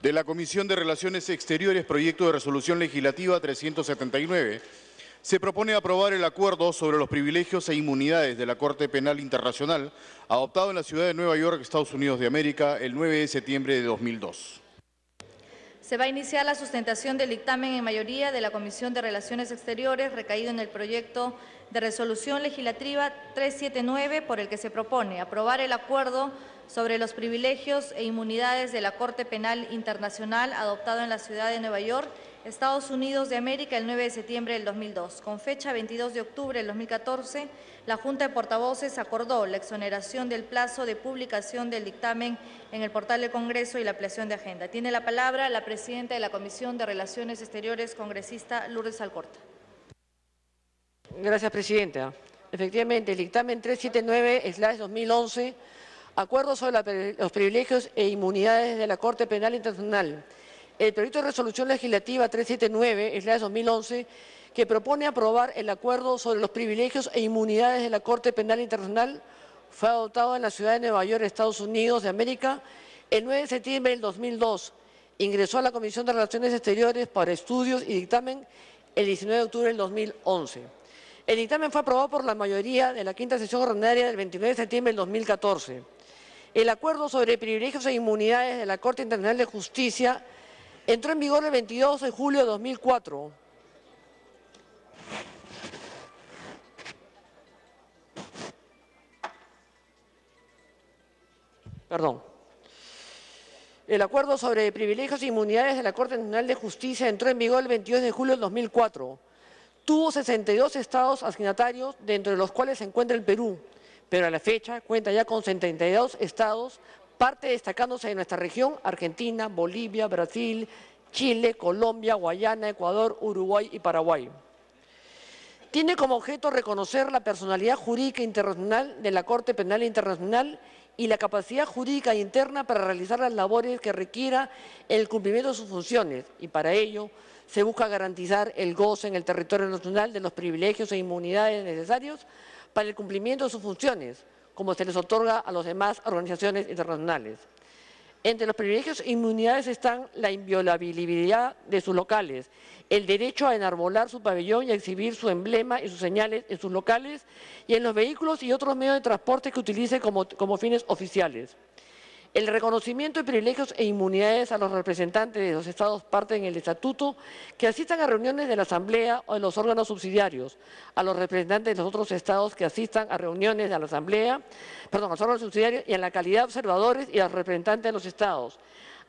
De la Comisión de Relaciones Exteriores, proyecto de resolución legislativa 379. Se propone aprobar el acuerdo sobre los privilegios e inmunidades de la Corte Penal Internacional, adoptado en la ciudad de Nueva York, Estados Unidos de América, el 9 de septiembre de 2002. Se va a iniciar la sustentación del dictamen en mayoría de la Comisión de Relaciones Exteriores, recaído en el proyecto de resolución legislativa 379, por el que se propone aprobar el acuerdo sobre los privilegios e inmunidades de la Corte Penal Internacional, adoptado en la ciudad de Nueva York, Estados Unidos de América, el 9 de septiembre del 2002. Con fecha 22 de octubre del 2014, la Junta de Portavoces acordó la exoneración del plazo de publicación del dictamen en el portal del Congreso y la ampliación de agenda. Tiene la palabra la presidenta de la Comisión de Relaciones Exteriores, congresista Lourdes Alcorta. Gracias, presidenta. Efectivamente, el dictamen 379/2011, Acuerdo sobre los privilegios e inmunidades de la Corte Penal Internacional. El proyecto de resolución legislativa 379/2011, que propone aprobar el acuerdo sobre los privilegios e inmunidades de la Corte Penal Internacional, fue adoptado en la ciudad de Nueva York, Estados Unidos de América, el 9 de septiembre del 2002. Ingresó a la Comisión de Relaciones Exteriores para estudios y dictamen el 19 de octubre del 2011. El dictamen fue aprobado por la mayoría de la quinta sesión ordinaria del 29 de septiembre del 2014. El acuerdo sobre privilegios e inmunidades de la Corte Internacional de Justicia entró en vigor el 22 de julio de 2004. El acuerdo sobre privilegios e inmunidades de la Corte Internacional de Justicia entró en vigor el 22 de julio del 2004. Tuvo 62 estados asignatarios, dentro de los cuales se encuentra el Perú, pero a la fecha cuenta ya con 72 estados, parte destacándose de nuestra región: Argentina, Bolivia, Brasil, Chile, Colombia, Guayana, Ecuador, Uruguay y Paraguay. Tiene como objeto reconocer la personalidad jurídica internacional de la Corte Penal Internacional y la capacidad jurídica interna para realizar las labores que requiera el cumplimiento de sus funciones, y para ello se busca garantizar el goce en el territorio nacional de los privilegios e inmunidades necesarios para el cumplimiento de sus funciones, como se les otorga a las demás organizaciones internacionales. Entre los privilegios e inmunidades están la inviolabilidad de sus locales, el derecho a enarbolar su pabellón y a exhibir su emblema y sus señales en sus locales y en los vehículos y otros medios de transporte que utilice como fines oficiales. El reconocimiento de privilegios e inmunidades a los representantes de los estados parte en el estatuto que asistan a reuniones de la Asamblea o de los órganos subsidiarios, a los representantes de los otros estados que asistan a reuniones de la Asamblea, a los órganos subsidiarios y en la calidad de observadores y a los representantes de los estados,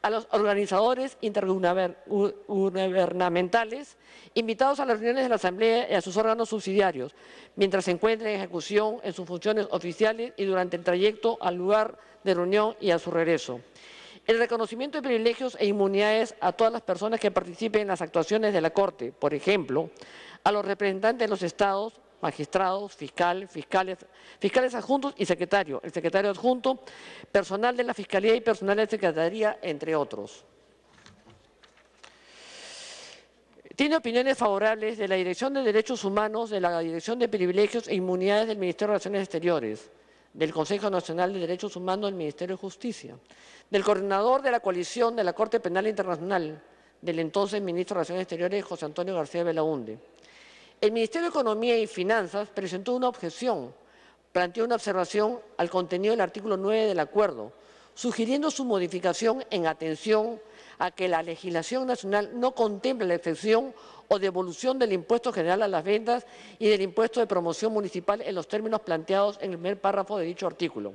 a los organizadores intergubernamentales invitados a las reuniones de la Asamblea y a sus órganos subsidiarios, mientras se encuentren en ejecución en sus funciones oficiales y durante el trayecto al lugar de reunión y a su regreso. El reconocimiento de privilegios e inmunidades a todas las personas que participen en las actuaciones de la Corte, por ejemplo, a los representantes de los estados, magistrados, fiscales adjuntos y secretario, el secretario adjunto, personal de la Fiscalía y personal de la Secretaría, entre otros. Tiene opiniones favorables de la Dirección de Derechos Humanos, de la Dirección de Privilegios e Inmunidades del Ministerio de Relaciones Exteriores, del Consejo Nacional de Derechos Humanos del Ministerio de Justicia, del coordinador de la coalición de la Corte Penal Internacional, del entonces ministro de Relaciones Exteriores, José Antonio García Belaúnde. El Ministerio de Economía y Finanzas presentó una objeción, planteó una observación al contenido del artículo 9 del acuerdo, sugiriendo su modificación en atención a que la legislación nacional no contemple la exención o devolución del impuesto general a las ventas y del impuesto de promoción municipal en los términos planteados en el primer párrafo de dicho artículo.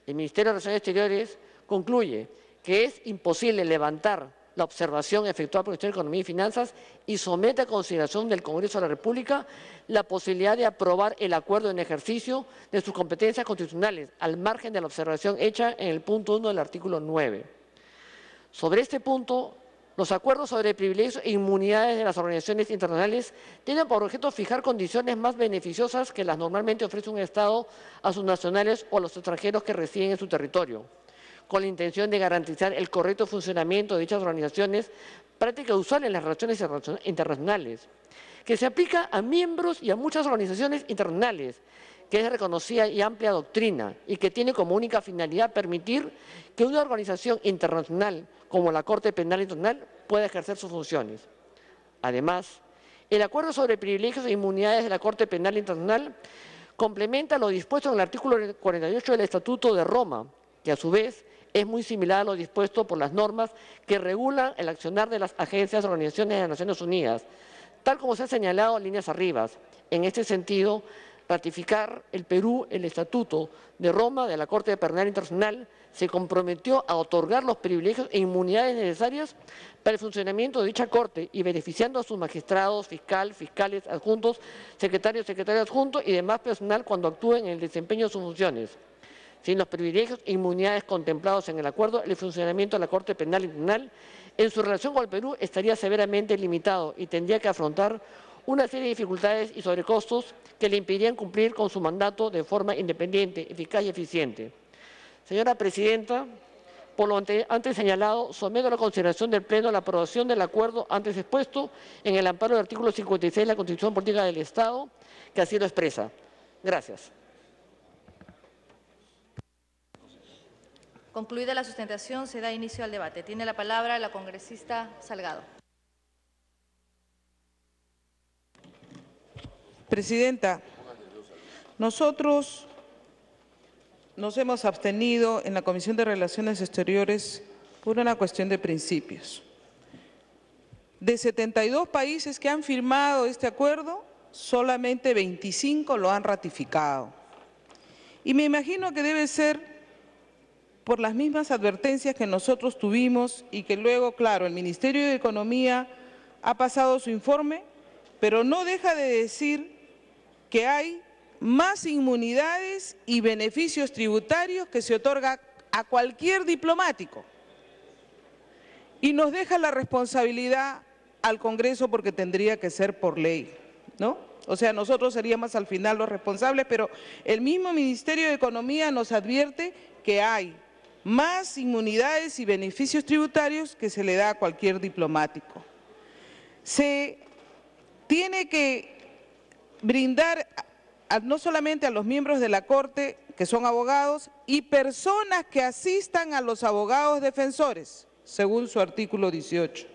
El Ministerio de Relaciones Exteriores concluye que es imposible levantar la observación efectuada por el Ministerio de Economía y Finanzas y somete a consideración del Congreso de la República la posibilidad de aprobar el acuerdo en ejercicio de sus competencias constitucionales, al margen de la observación hecha en el punto 1 del artículo 9. Sobre este punto, los acuerdos sobre privilegios e inmunidades de las organizaciones internacionales tienen por objeto fijar condiciones más beneficiosas que las normalmente ofrece un Estado a sus nacionales o a los extranjeros que residen en su territorio, con la intención de garantizar el correcto funcionamiento de dichas organizaciones, práctica usual en las relaciones internacionales, que se aplica a miembros y a muchas organizaciones internacionales, que es de reconocida y amplia doctrina y que tiene como única finalidad permitir que una organización internacional como la Corte Penal Internacional pueda ejercer sus funciones. Además, el acuerdo sobre privilegios e inmunidades de la Corte Penal Internacional complementa lo dispuesto en el artículo 48 del Estatuto de Roma, que a su vez es muy similar a lo dispuesto por las normas que regulan el accionar de las agencias y organizaciones de las Naciones Unidas, tal como se ha señalado en líneas arriba. En este sentido, ratificar el Perú el Estatuto de Roma de la Corte Penal Internacional se comprometió a otorgar los privilegios e inmunidades necesarias para el funcionamiento de dicha Corte y beneficiando a sus magistrados, fiscales adjuntos, secretarios adjuntos y demás personal cuando actúen en el desempeño de sus funciones. Sin los privilegios e inmunidades contemplados en el acuerdo, el funcionamiento de la Corte Penal Internacional en su relación con el Perú estaría severamente limitado y tendría que afrontar una serie de dificultades y sobrecostos que le impedirían cumplir con su mandato de forma independiente, eficaz y eficiente. Señora Presidenta, por lo antes señalado, someto a la consideración del Pleno la aprobación del acuerdo antes expuesto en el amparo del artículo 56 de la Constitución Política del Estado, que así lo expresa. Gracias. Concluida la sustentación, se da inicio al debate. Tiene la palabra la congresista Salgado. Presidenta, nosotros nos hemos abstenido en la Comisión de Relaciones Exteriores por una cuestión de principios. De 72 países que han firmado este acuerdo, solamente 25 lo han ratificado. Y me imagino que debe ser por las mismas advertencias que nosotros tuvimos y que luego, claro, el Ministerio de Economía ha pasado su informe, pero no deja de decir que hay más inmunidades y beneficios tributarios que se otorga a cualquier diplomático. Y nos deja la responsabilidad al Congreso porque tendría que ser por ley, ¿no? O sea, nosotros seríamos al final los responsables, pero el mismo Ministerio de Economía nos advierte que hay más inmunidades y beneficios tributarios que se le da a cualquier diplomático. Se tiene que brindar no solamente a los miembros de la Corte, que son abogados, y personas que asistan a los abogados defensores, según su artículo 18.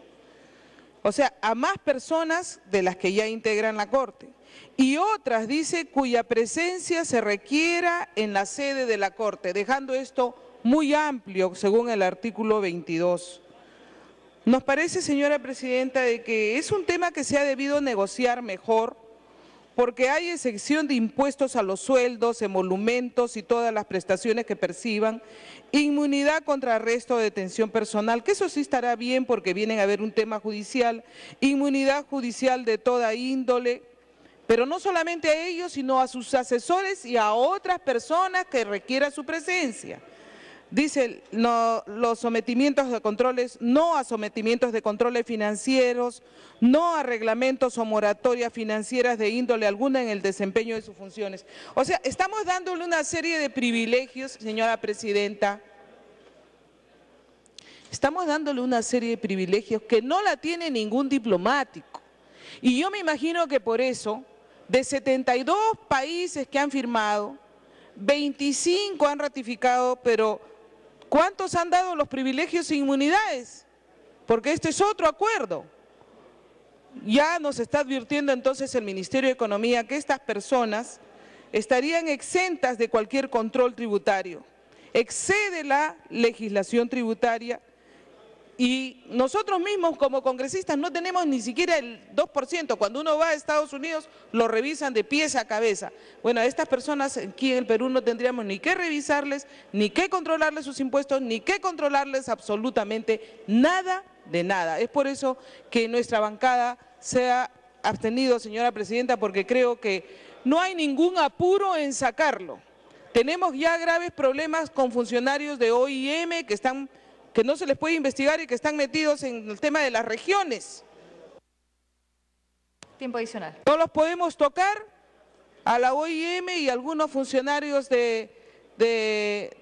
O sea, a más personas de las que ya integran la Corte. Y otras, dice, cuya presencia se requiera en la sede de la Corte, dejando esto muy amplio, según el artículo 22. Nos parece, señora Presidenta, de que es un tema que se ha debido negociar mejor, porque hay exención de impuestos a los sueldos, emolumentos y todas las prestaciones que perciban, inmunidad contra arresto o detención personal, que eso sí estará bien porque viene a haber un tema judicial, inmunidad judicial de toda índole, pero no solamente a ellos, sino a sus asesores y a otras personas que requieran su presencia. Dice, no, los sometimientos de controles, no a sometimientos de controles financieros, no a reglamentos o moratorias financieras de índole alguna en el desempeño de sus funciones. O sea, estamos dándole una serie de privilegios, señora Presidenta. Estamos dándole una serie de privilegios que no la tiene ningún diplomático. Y yo me imagino que por eso, de 72 países que han firmado, 25 han ratificado, pero ¿cuántos han dado los privilegios e inmunidades? Porque este es otro acuerdo. Ya nos está advirtiendo entonces el Ministerio de Economía que estas personas estarían exentas de cualquier control tributario. Excede la legislación tributaria y nosotros mismos como congresistas no tenemos ni siquiera el 2%. Cuando uno va a Estados Unidos lo revisan de pies a cabeza. Bueno, a estas personas aquí en el Perú no tendríamos ni que revisarles, ni que controlarles sus impuestos, ni que controlarles absolutamente nada de nada. Es por eso que nuestra bancada se ha abstenido, señora Presidenta, porque creo que no hay ningún apuro en sacarlo. Tenemos ya graves problemas con funcionarios de OIM que no se les puede investigar y que están metidos en el tema de las regiones. Tiempo adicional. No los podemos tocar a la OIM y a algunos funcionarios de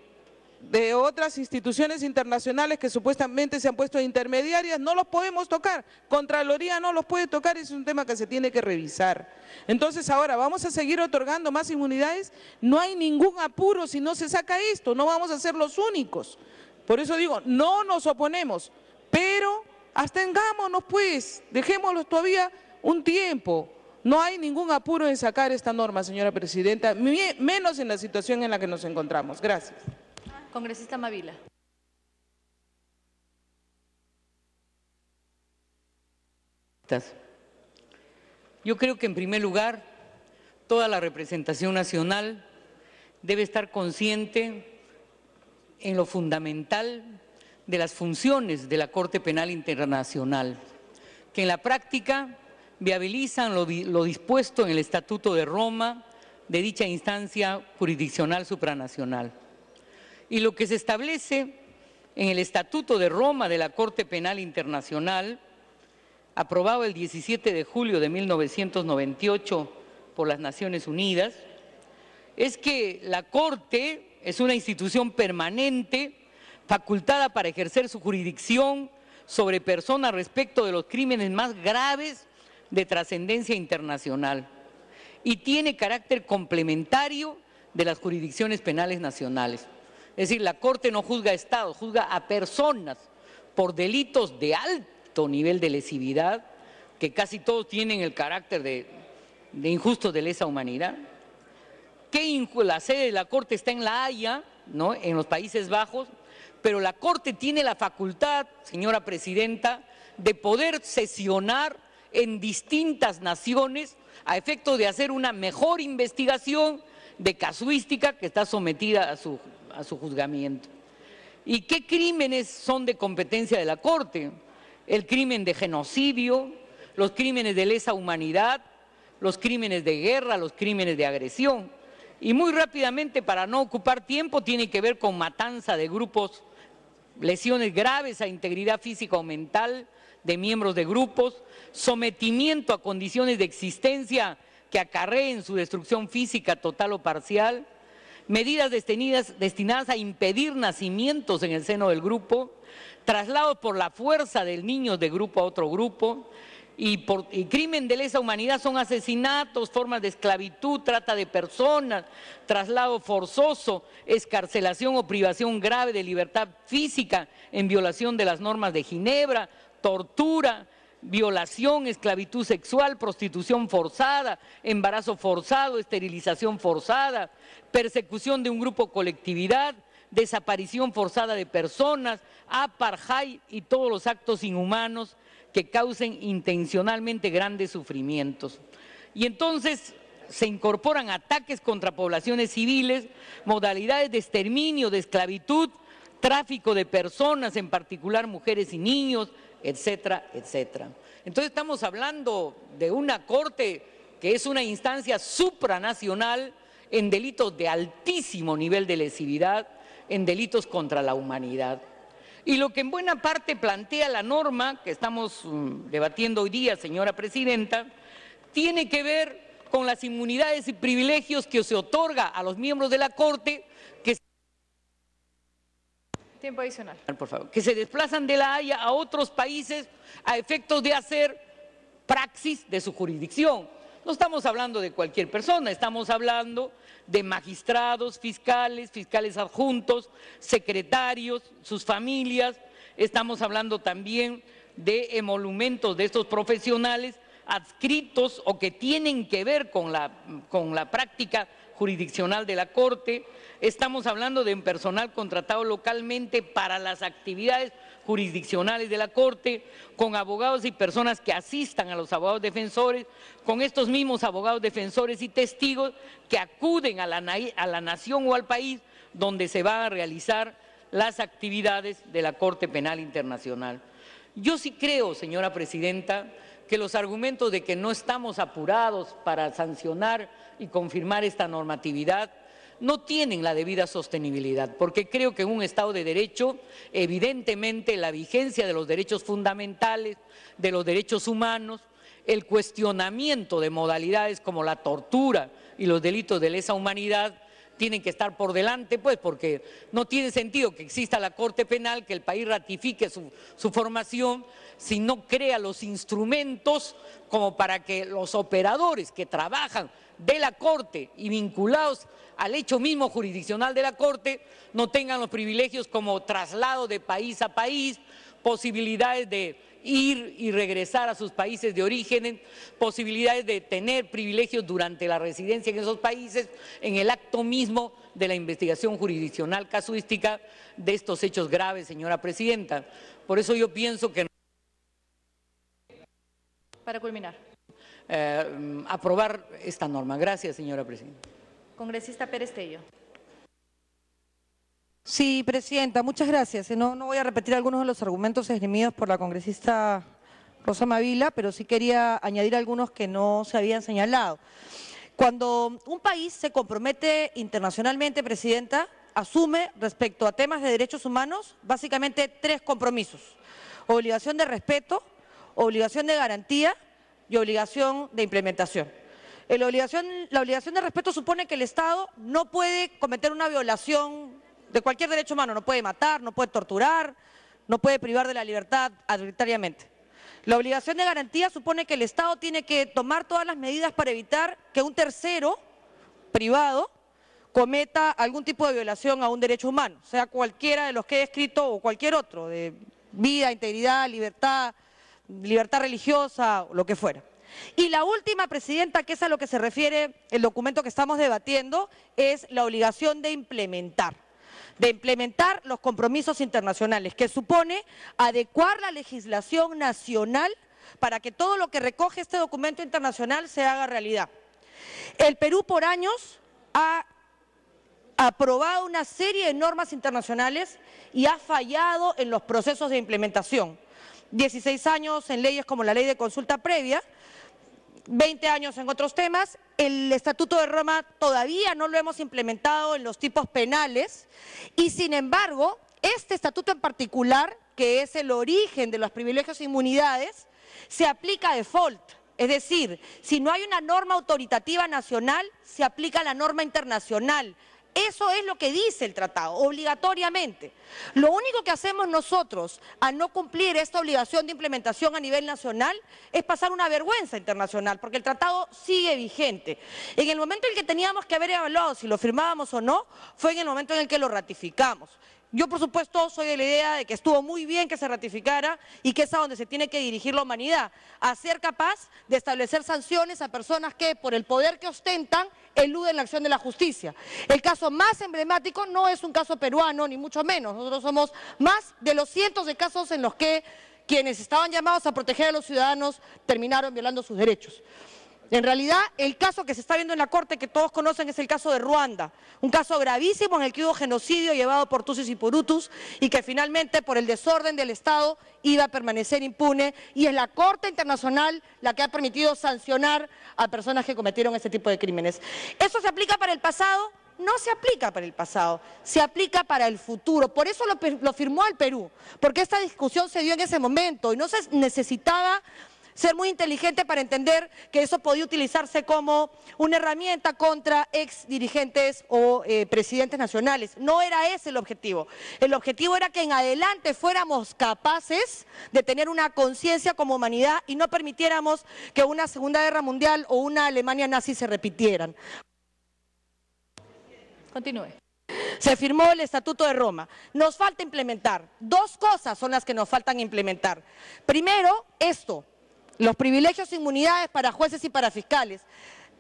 de otras instituciones internacionales que supuestamente se han puesto intermediarias, no los podemos tocar. Contraloría no los puede tocar, es un tema que se tiene que revisar. Entonces ahora, ¿vamos a seguir otorgando más inmunidades? No hay ningún apuro si no se saca esto, no vamos a ser los únicos. Por eso digo, no nos oponemos, pero abstengámonos pues, dejémoslos todavía un tiempo. No hay ningún apuro en sacar esta norma, señora presidenta, menos en la situación en la que nos encontramos. Gracias. Congresista Mavila. Yo creo que en primer lugar toda la representación nacional debe estar consciente en lo fundamental de las funciones de la Corte Penal Internacional, que en la práctica viabilizan lo dispuesto en el Estatuto de Roma de dicha instancia jurisdiccional supranacional. Y lo que se establece en el Estatuto de Roma de la Corte Penal Internacional, aprobado el 17 de julio de 1998 por las Naciones Unidas, es que la Corte es una institución permanente facultada para ejercer su jurisdicción sobre personas respecto de los crímenes más graves de trascendencia internacional y tiene carácter complementario de las jurisdicciones penales nacionales. Es decir, la Corte no juzga a Estados, juzga a personas por delitos de alto nivel de lesividad, que casi todos tienen el carácter de injustos de lesa humanidad. La sede de la Corte está en La Haya, ¿no?, en los Países Bajos, pero la Corte tiene la facultad, señora presidenta, de poder sesionar en distintas naciones a efecto de hacer una mejor investigación de casuística que está sometida a su juzgamiento. ¿Y qué crímenes son de competencia de la Corte? El crimen de genocidio, los crímenes de lesa humanidad, los crímenes de guerra, los crímenes de agresión. Y muy rápidamente, para no ocupar tiempo, tiene que ver con matanza de grupos, lesiones graves a integridad física o mental de miembros de grupos, sometimiento a condiciones de existencia que acarreen su destrucción física total o parcial, medidas destinadas a impedir nacimientos en el seno del grupo, traslados por la fuerza del niño de grupo a otro grupo, y crimen de lesa humanidad son asesinatos, formas de esclavitud, trata de personas, traslado forzoso, excarcelación o privación grave de libertad física en violación de las normas de Ginebra, tortura, violación, esclavitud sexual, prostitución forzada, embarazo forzado, esterilización forzada, persecución de un grupo o colectividad, desaparición forzada de personas, apartheid y todos los actos inhumanos que causen intencionalmente grandes sufrimientos. Y entonces se incorporan ataques contra poblaciones civiles, modalidades de exterminio, de esclavitud, tráfico de personas, en particular mujeres y niños, etcétera, etcétera. Entonces estamos hablando de una Corte que es una instancia supranacional en delitos de altísimo nivel de lesividad, en delitos contra la humanidad. Y lo que en buena parte plantea la norma que estamos debatiendo hoy día, señora presidenta, tiene que ver con las inmunidades y privilegios que se otorga a los miembros de la Corte Tiempo adicional. Por favor, que se desplazan de La Haya a otros países a efectos de hacer praxis de su jurisdicción. No estamos hablando de cualquier persona, estamos hablando de magistrados, fiscales, fiscales adjuntos, secretarios, sus familias. Estamos hablando también de emolumentos de estos profesionales adscritos o que tienen que ver con la práctica jurisdiccional de la Corte. Estamos hablando de un personal contratado localmente para las actividades jurisdiccionales de la Corte, con abogados y personas que asistan a los abogados defensores, con estos mismos abogados defensores y testigos que acuden a la nación o al país donde se van a realizar las actividades de la Corte Penal Internacional. Yo sí creo, señora presidenta, que los argumentos de que no estamos apurados para sancionar y confirmar esta normatividad no tienen la debida sostenibilidad, porque creo que en un Estado de Derecho, evidentemente, la vigencia de los derechos fundamentales, de los derechos humanos, el cuestionamiento de modalidades como la tortura y los delitos de lesa humanidad tienen que estar por delante, pues porque no tiene sentido que exista la Corte Penal, que el país ratifique su formación, si no crea los instrumentos como para que los operadores que trabajan de la Corte y vinculados al hecho mismo jurisdiccional de la Corte no tengan los privilegios como traslado de país a país, posibilidades de ir y regresar a sus países de origen, posibilidades de tener privilegios durante la residencia en esos países, en el acto mismo de la investigación jurisdiccional casuística de estos hechos graves, señora presidenta. Por eso yo pienso que Para culminar. aprobar esta norma. Gracias, señora presidenta. Congresista Pérez Tello. Sí, presidenta, muchas gracias. No voy a repetir algunos de los argumentos esgrimidos por la congresista Rosa Mavila, pero sí quería añadir algunos que no se habían señalado. Cuando un país se compromete internacionalmente, presidenta, asume respecto a temas de derechos humanos básicamente 3 compromisos: obligación de respeto, obligación de garantía y obligación de implementación. La obligación de respeto supone que el Estado no puede cometer una violación de cualquier derecho humano, no puede matar, no puede torturar, no puede privar de la libertad arbitrariamente. La obligación de garantía supone que el Estado tiene que tomar todas las medidas para evitar que un tercero privado cometa algún tipo de violación a un derecho humano, sea cualquiera de los que he escrito o cualquier otro, de vida, integridad, libertad religiosa, o lo que fuera. Y la última, presidenta, que es a lo que se refiere el documento que estamos debatiendo, es la obligación de implementar los compromisos internacionales, que supone adecuar la legislación nacional para que todo lo que recoge este documento internacional se haga realidad. El Perú por años ha aprobado una serie de normas internacionales y ha fallado en los procesos de implementación. 16 años en leyes como la ley de consulta previa, 20 años en otros temas. El Estatuto de Roma todavía no lo hemos implementado en los tipos penales y, sin embargo, este estatuto en particular, que es el origen de los privilegios e inmunidades, se aplica a default. Es decir, si no hay una norma autoritativa nacional, se aplica la norma internacional. Eso es lo que dice el tratado, obligatoriamente. Lo único que hacemos nosotros al no cumplir esta obligación de implementación a nivel nacional es pasar una vergüenza internacional, porque el tratado sigue vigente. En el momento en que teníamos que haber evaluado si lo firmábamos o no, fue en el momento en el que lo ratificamos. Yo, por supuesto, soy de la idea de que estuvo muy bien que se ratificara y que es a donde se tiene que dirigir la humanidad, a ser capaz de establecer sanciones a personas que, por el poder que ostentan, eluden la acción de la justicia. El caso más emblemático no es un caso peruano, ni mucho menos. Nosotros somos más de los cientos de casos en los que quienes estaban llamados a proteger a los ciudadanos terminaron violando sus derechos. En realidad, el caso que se está viendo en la Corte, que todos conocen, es el caso de Ruanda, un caso gravísimo en el que hubo genocidio llevado por Tutsis y por Hutus y que finalmente, por el desorden del Estado, iba a permanecer impune, y es la Corte Internacional la que ha permitido sancionar a personas que cometieron este tipo de crímenes. ¿Eso se aplica para el pasado? No se aplica para el pasado, se aplica para el futuro. Por eso lo firmó el Perú, porque esta discusión se dio en ese momento y no se necesitaba ser muy inteligente para entender que eso podía utilizarse como una herramienta contra ex dirigentes o presidentes nacionales. No era ese el objetivo. El objetivo era que en adelante fuéramos capaces de tener una conciencia como humanidad y no permitiéramos que una Segunda Guerra Mundial o una Alemania nazi se repitieran. Continúe. Se firmó el Estatuto de Roma. Nos falta implementar. 2 cosas son las que nos faltan implementar. Primero, los privilegios e inmunidades para jueces y para fiscales.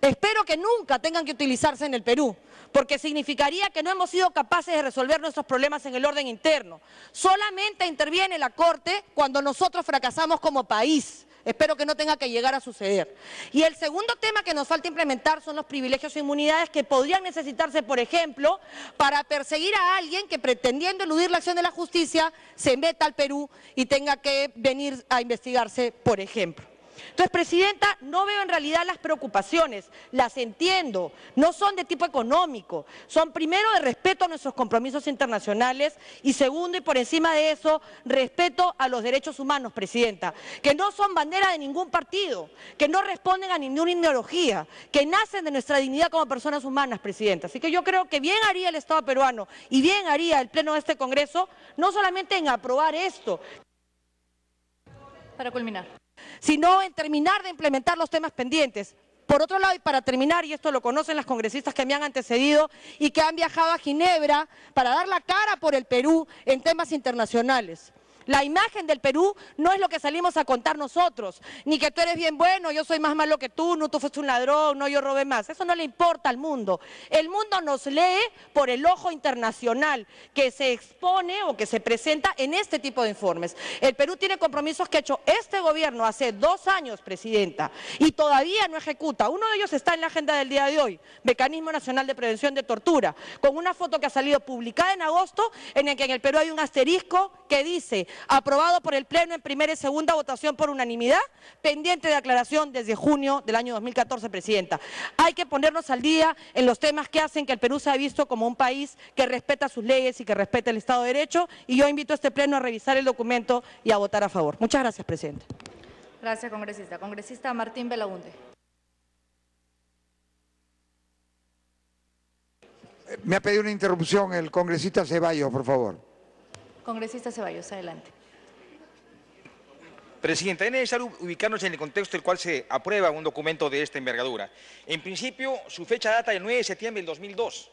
Espero que nunca tengan que utilizarse en el Perú, porque significaría que no hemos sido capaces de resolver nuestros problemas en el orden interno. Solamente interviene la Corte cuando nosotros fracasamos como país. Espero que no tenga que llegar a suceder. Y el segundo tema que nos falta implementar son los privilegios e inmunidades que podrían necesitarse, por ejemplo, para perseguir a alguien que, pretendiendo eludir la acción de la justicia, se meta al Perú y tenga que venir a investigarse, por ejemplo. Entonces, Presidenta, no veo en realidad las preocupaciones, las entiendo, no son de tipo económico, son primero de respeto a nuestros compromisos internacionales y segundo y por encima de eso, respeto a los derechos humanos, Presidenta, que no son bandera de ningún partido, que no responden a ninguna ideología, que nacen de nuestra dignidad como personas humanas, Presidenta. Así que yo creo que bien haría el Estado peruano y bien haría el Pleno de este Congreso, no solamente en aprobar esto, Para culminar. sino en terminar de implementar los temas pendientes. Por otro lado, y para terminar, y esto lo conocen las congresistas que me han antecedido y que han viajado a Ginebra para dar la cara por el Perú en temas internacionales. La imagen del Perú no es lo que salimos a contar nosotros, ni que tú eres bien bueno, yo soy más malo que tú, no, tú fuiste un ladrón, no, yo robé más. Eso no le importa al mundo. El mundo nos lee por el ojo internacional que se expone o que se presenta en este tipo de informes. El Perú tiene compromisos que ha hecho este gobierno hace 2 años, Presidenta, y todavía no ejecuta. Uno de ellos está en la agenda del día de hoy, Mecanismo Nacional de Prevención de Tortura, con una foto que ha salido publicada en agosto en el que en el Perú hay un asterisco que dice: aprobado por el Pleno en primera y segunda votación por unanimidad, pendiente de aclaración desde junio del año 2014, Presidenta. Hay que ponernos al día en los temas que hacen que el Perú sea visto como un país que respeta sus leyes y que respeta el Estado de Derecho, y yo invito a este Pleno a revisar el documento y a votar a favor. Muchas gracias, Presidenta. Gracias, congresista. Congresista Martín Belaunde. Me ha pedido una interrupción el congresista Ceballos, por favor. Congresista Ceballos, adelante. Presidenta, es necesario ubicarnos en el contexto en el cual se aprueba un documento de esta envergadura. En principio, su fecha data del 9 de septiembre del 2002.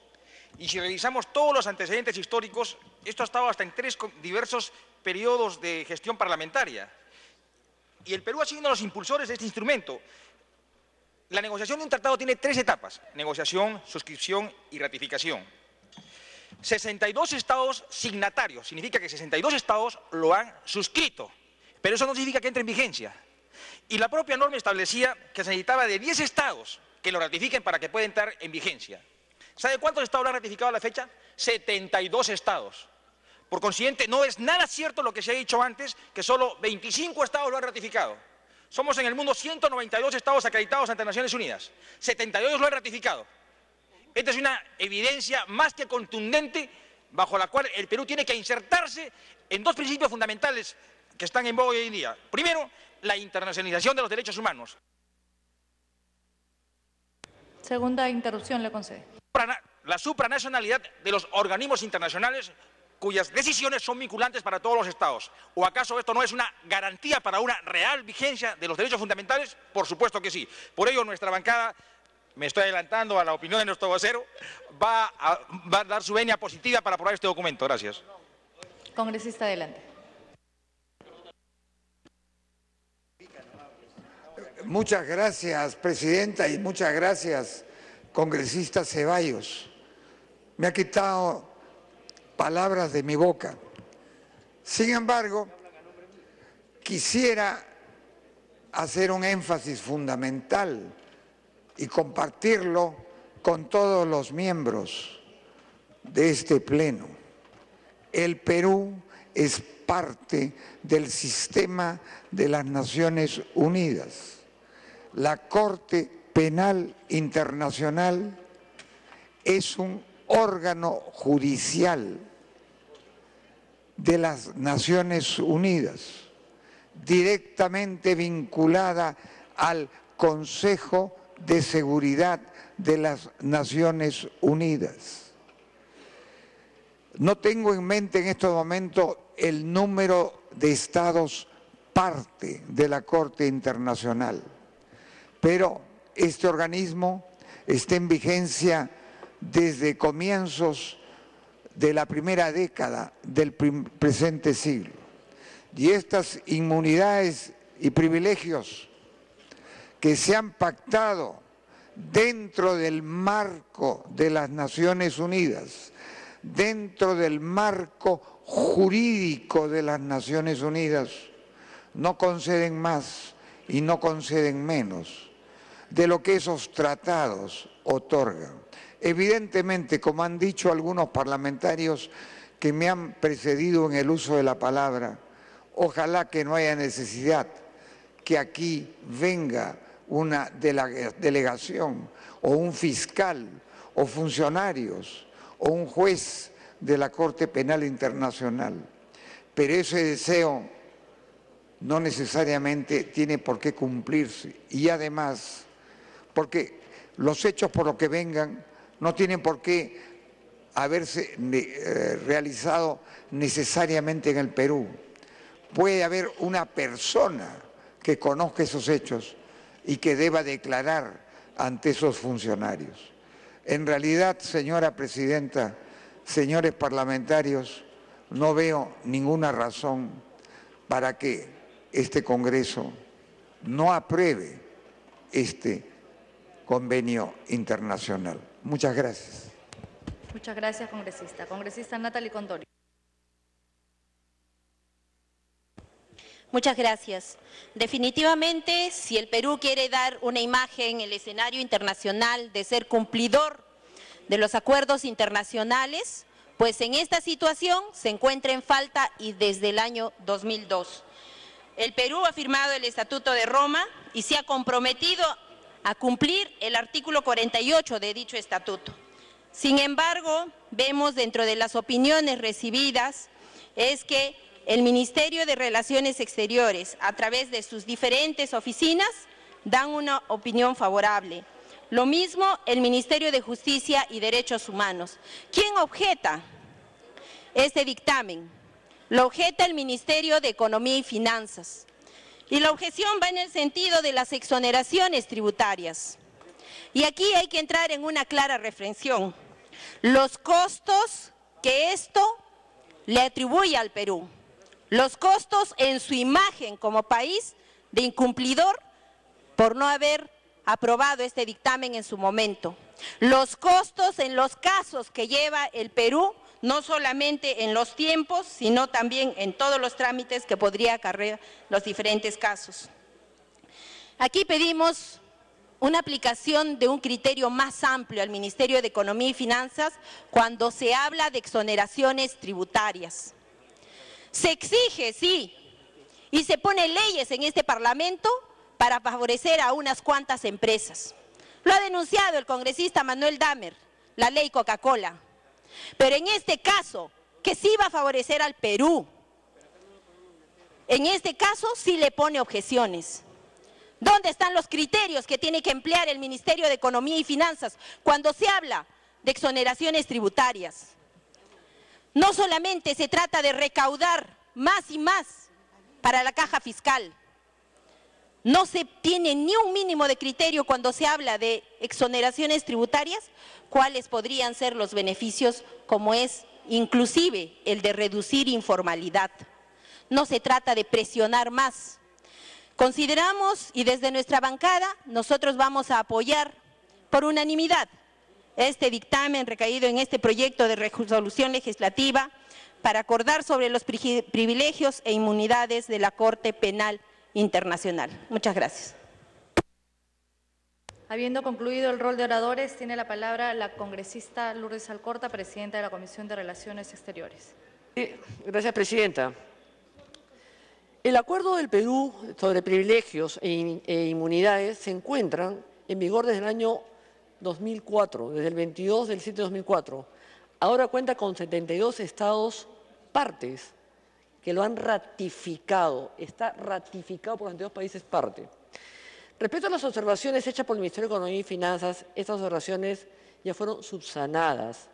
Y si revisamos todos los antecedentes históricos, esto ha estado hasta en 3 diversos periodos de gestión parlamentaria. Y el Perú ha sido uno de los impulsores de este instrumento. La negociación de un tratado tiene 3 etapas: negociación, suscripción y ratificación. 62 estados signatarios, significa que 62 estados lo han suscrito, pero eso no significa que entre en vigencia. Y la propia norma establecía que se necesitaba de 10 estados que lo ratifiquen para que pueda entrar en vigencia. ¿Sabe cuántos estados lo han ratificado a la fecha? 72 estados. Por consiguiente, no es nada cierto lo que se ha dicho antes, que solo 25 estados lo han ratificado. Somos en el mundo 192 estados acreditados ante Naciones Unidas, 72 lo han ratificado. Esta es una evidencia más que contundente bajo la cual el Perú tiene que insertarse en 2 principios fundamentales que están en boga hoy en día. Primero, la internacionalización de los derechos humanos. Segunda interrupción le concede. La supranacionalidad de los organismos internacionales cuyas decisiones son vinculantes para todos los estados. ¿O acaso esto no es una garantía para una real vigencia de los derechos fundamentales? Por supuesto que sí. Por ello, nuestra bancada, me estoy adelantando a la opinión de nuestro vocero, va a dar su venia positiva para aprobar este documento. Gracias. Congresista, adelante. Muchas gracias, Presidenta, y muchas gracias, congresista Ceballos. Me ha quitado palabras de mi boca. Sin embargo, quisiera hacer un énfasis fundamental y compartirlo con todos los miembros de este Pleno. El Perú es parte del sistema de las Naciones Unidas. La Corte Penal Internacional es un órgano judicial de las Naciones Unidas, directamente vinculada al Consejo de Seguridad de las Naciones Unidas. No tengo en mente en este momento el número de estados parte de la Corte Internacional, pero este organismo está en vigencia desde comienzos de la primera década del presente siglo. Y estas inmunidades y privilegios que se han pactado dentro del marco de las Naciones Unidas, dentro del marco jurídico de las Naciones Unidas, no conceden más y no conceden menos de lo que esos tratados otorgan. Evidentemente, como han dicho algunos parlamentarios que me han precedido en el uso de la palabra, ojalá que no haya necesidad que aquí venga una delegación o un fiscal o funcionarios o un juez de la Corte Penal Internacional. Pero ese deseo no necesariamente tiene por qué cumplirse. Y además, porque los hechos por los que vengan no tienen por qué haberse realizado necesariamente en el Perú. Puede haber una persona que conozca esos hechos y que deba declarar ante esos funcionarios. En realidad, señora presidenta, señores parlamentarios, no veo ninguna razón para que este Congreso no apruebe este convenio internacional. Muchas gracias. Muchas gracias, congresista. Congresista Natalie Condori. Muchas gracias. Definitivamente, si el Perú quiere dar una imagen en el escenario internacional de ser cumplidor de los acuerdos internacionales, pues en esta situación se encuentra en falta y desde el año 2002. El Perú ha firmado el Estatuto de Roma y se ha comprometido a cumplir el artículo 48 de dicho estatuto. Sin embargo, vemos dentro de las opiniones recibidas es que el Ministerio de Relaciones Exteriores, a través de sus diferentes oficinas, dan una opinión favorable. Lo mismo el Ministerio de Justicia y Derechos Humanos. ¿Quién objeta este dictamen? Lo objeta el Ministerio de Economía y Finanzas. Y la objeción va en el sentido de las exoneraciones tributarias. Y aquí hay que entrar en una clara reflexión. Los costos que esto le atribuye al Perú. Los costos en su imagen como país de incumplidor por no haber aprobado este dictamen en su momento. Los costos en los casos que lleva el Perú, no solamente en los tiempos, sino también en todos los trámites que podría acarrear los diferentes casos. Aquí pedimos una aplicación de un criterio más amplio al Ministerio de Economía y Finanzas cuando se habla de exoneraciones tributarias. Se exige, sí, y se pone leyes en este Parlamento para favorecer a unas cuantas empresas. Lo ha denunciado el congresista Manuel Damer, la ley Coca-Cola. Pero en este caso, que sí va a favorecer al Perú, en este caso sí le pone objeciones. ¿Dónde están los criterios que tiene que emplear el Ministerio de Economía y Finanzas cuando se habla de exoneraciones tributarias? No solamente se trata de recaudar más y más para la caja fiscal. No se tiene ni un mínimo de criterio cuando se habla de exoneraciones tributarias, cuáles podrían ser los beneficios, como es inclusive el de reducir informalidad. No se trata de presionar más. Consideramos, y desde nuestra bancada, nosotros vamos a apoyar por unanimidad este dictamen recaído en este proyecto de resolución legislativa para acordar sobre los privilegios e inmunidades de la Corte Penal Internacional. Muchas gracias. Habiendo concluido el rol de oradores, tiene la palabra la congresista Lourdes Alcorta, presidenta de la Comisión de Relaciones Exteriores. Gracias, presidenta. El acuerdo del Perú sobre privilegios e inmunidades se encuentran en vigor desde el año 2004, desde el 22 del 7 de 2004. Ahora cuenta con 72 estados partes que lo han ratificado. Está ratificado por 72 países parte. Respecto a las observaciones hechas por el Ministerio de Economía y Finanzas, estas observaciones ya fueron subsanadas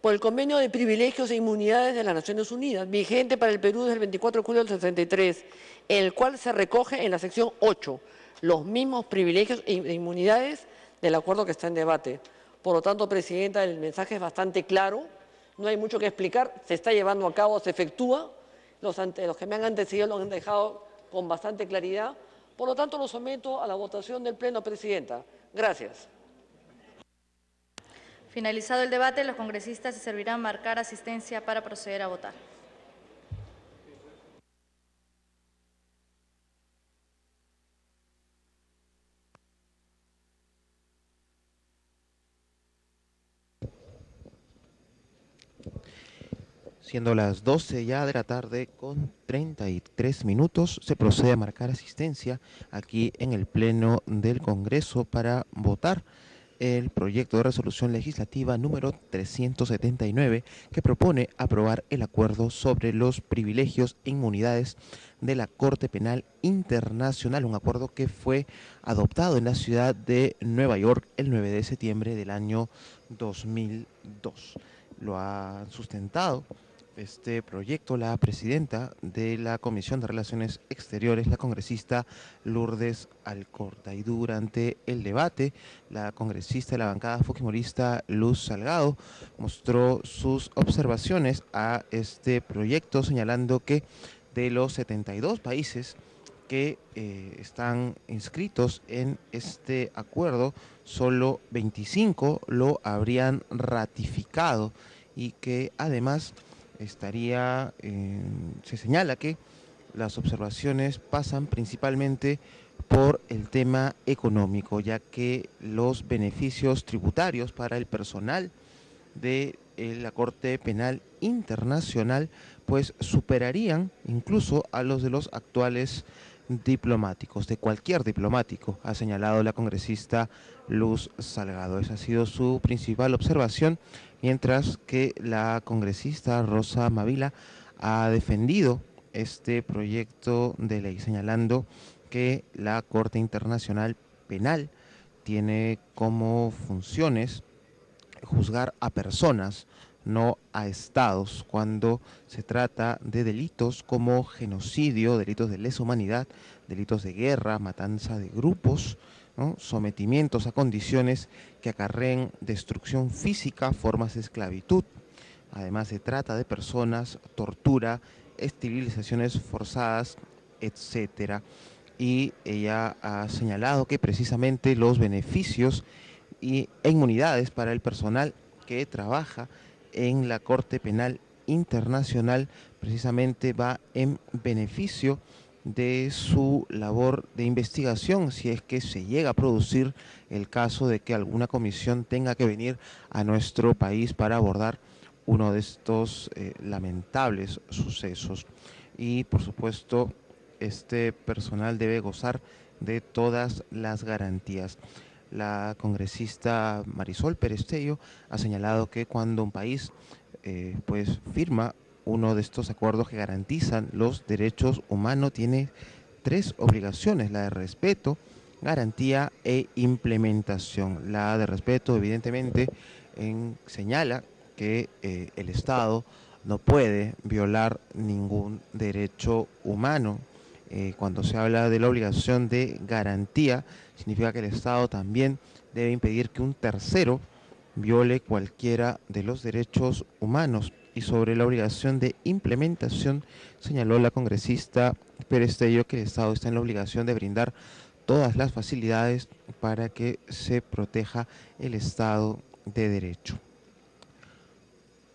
por el Convenio de Privilegios e Inmunidades de las Naciones Unidas, vigente para el Perú desde el 24 de julio del 63, en el cual se recoge en la sección 8 los mismos privilegios e inmunidades del acuerdo que está en debate. Por lo tanto, presidenta, el mensaje es bastante claro, no hay mucho que explicar, se está llevando a cabo, se efectúa, los que me han antecedido lo han dejado con bastante claridad. Por lo tanto, lo someto a la votación del Pleno, presidenta. Gracias. Finalizado el debate, los congresistas se servirán marcar asistencia para proceder a votar. Siendo las 12 ya de la tarde con 33 minutos, se procede a marcar asistencia aquí en el Pleno del Congreso para votar el proyecto de resolución legislativa número 379 que propone aprobar el acuerdo sobre los privilegios e inmunidades de la Corte Penal Internacional, un acuerdo que fue adoptado en la ciudad de Nueva York el 9 de septiembre del año 2002. Lo ha sustentado este proyecto la presidenta de la Comisión de Relaciones Exteriores, la congresista Lourdes Alcorta. Y durante el debate, la congresista de la bancada fujimorista Luz Salgado mostró sus observaciones a este proyecto, señalando que de los 72 países que están inscritos en este acuerdo, solo 25 lo habrían ratificado y que además se señala que las observaciones pasan principalmente por el tema económico, ya que los beneficios tributarios para el personal de la Corte Penal Internacional pues superarían incluso a los de los actuales diplomáticos, de cualquier diplomático, ha señalado la congresista Luz Salgado. Esa ha sido su principal observación, mientras que la congresista Rosa Mavila ha defendido este proyecto de ley, señalando que la Corte Internacional Penal tiene como funciones juzgar a personas, no a estados, cuando se trata de delitos como genocidio, delitos de lesa humanidad, delitos de guerra, matanza de grupos, ¿no?, sometimientos a condiciones que acarreen destrucción física, formas de esclavitud. Además se trata de personas, tortura, esterilizaciones forzadas, etcétera. Y ella ha señalado que precisamente los beneficios e inmunidades para el personal que trabaja en la Corte Penal Internacional precisamente va en beneficio de su labor de investigación, si es que se llega a producir el caso de que alguna comisión tenga que venir a nuestro país para abordar uno de estos lamentables sucesos. Y por supuesto, este personal debe gozar de todas las garantías. La congresista Marisol Perestello ha señalado que cuando un país pues firma uno de estos acuerdos que garantizan los derechos humanos, tiene 3 obligaciones: la de respeto, garantía e implementación. La de respeto, evidentemente, señala que el Estado no puede violar ningún derecho humano. Cuando se habla de la obligación de garantía, significa que el Estado también debe impedir que un tercero viole cualquiera de los derechos humanos. Y sobre la obligación de implementación, señaló la congresista Perestello que el Estado está en la obligación de brindar todas las facilidades para que se proteja el Estado de Derecho.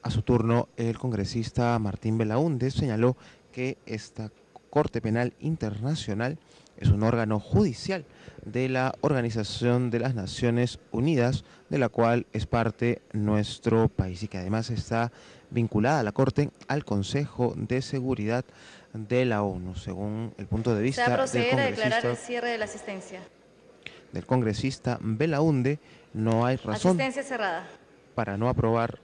A su turno, el congresista Martín Belaúnde señaló que esta Corte Penal Internacional es un órgano judicial de la Organización de las Naciones Unidas, de la cual es parte nuestro país, y que además está vinculada a la Corte al Consejo de Seguridad de la ONU. Según el punto de vista se va a proceder a declarar el cierre de la asistencia. Del congresista Belaúnde, no hay razón Asistencia cerrada para no aprobar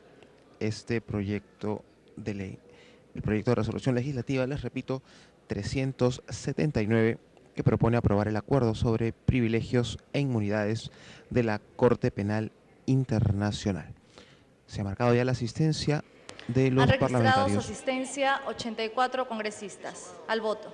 este proyecto de ley. El proyecto de resolución legislativa, les repito, 379, que propone aprobar el acuerdo sobre privilegios e inmunidades de la Corte Penal Internacional. Se ha marcado ya la asistencia de los parlamentarios. Han registrado su asistencia 84 congresistas. Al voto.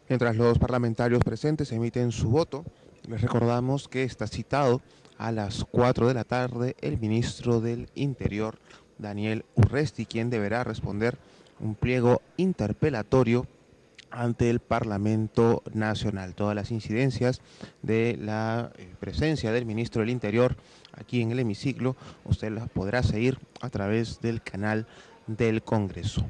Mientras los parlamentarios presentes emiten su voto, les recordamos que está citado a las 4 de la tarde el ministro del Interior Daniel Urresti, quien deberá responder un pliego interpelatorio ante el Parlamento Nacional. Todas las incidencias de la presencia del ministro del Interior aquí en el hemiciclo, usted las podrá seguir a través del canal del Congreso.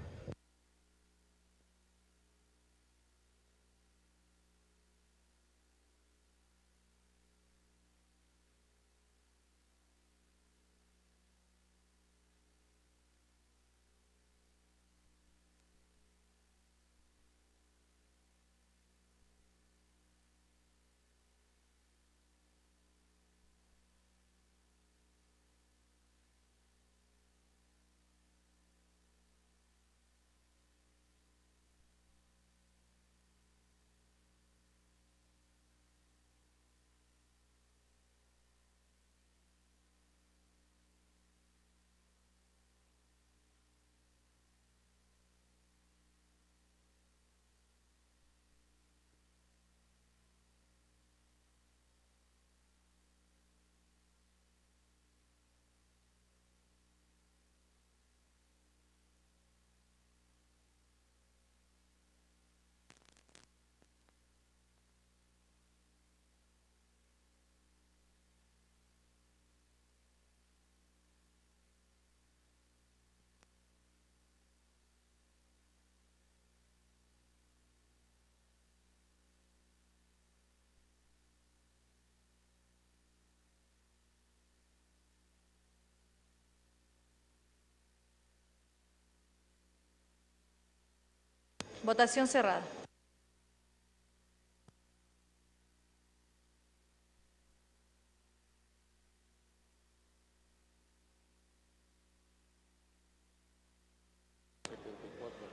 Votación cerrada.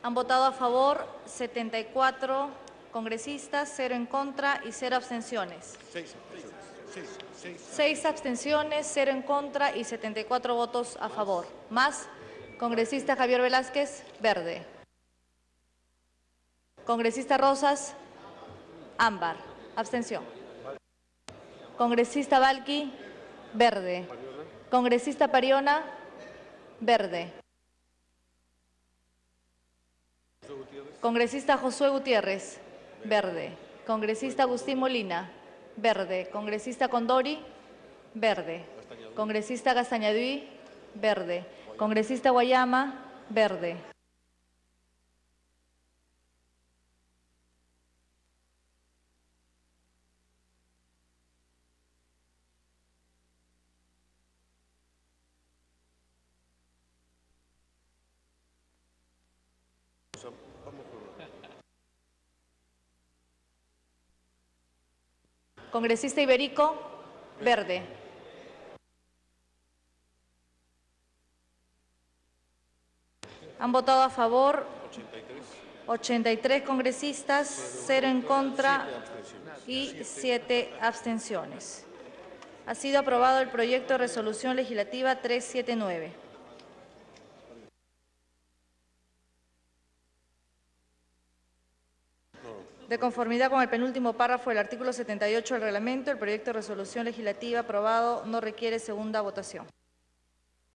Han votado a favor 74 congresistas, 0 en contra y 0 abstenciones. 6 abstenciones, 0 en contra y 74 votos a favor. Más, congresista Javier Velázquez, verde. Congresista Rosas, ámbar, abstención. Congresista Balqui, verde. Congresista Pariona, verde. Congresista Josué Gutiérrez, verde. Congresista Agustín Molina, verde. Congresista Condori, verde. Congresista Gastañaduy, verde. Congresista Guayama, verde. Congresista Iberico, verde. Han votado a favor 83 congresistas, 0 en contra y 7 abstenciones. Ha sido aprobado el proyecto de resolución legislativa 379. De conformidad con el penúltimo párrafo del artículo 78 del reglamento, el proyecto de resolución legislativa aprobado no requiere segunda votación.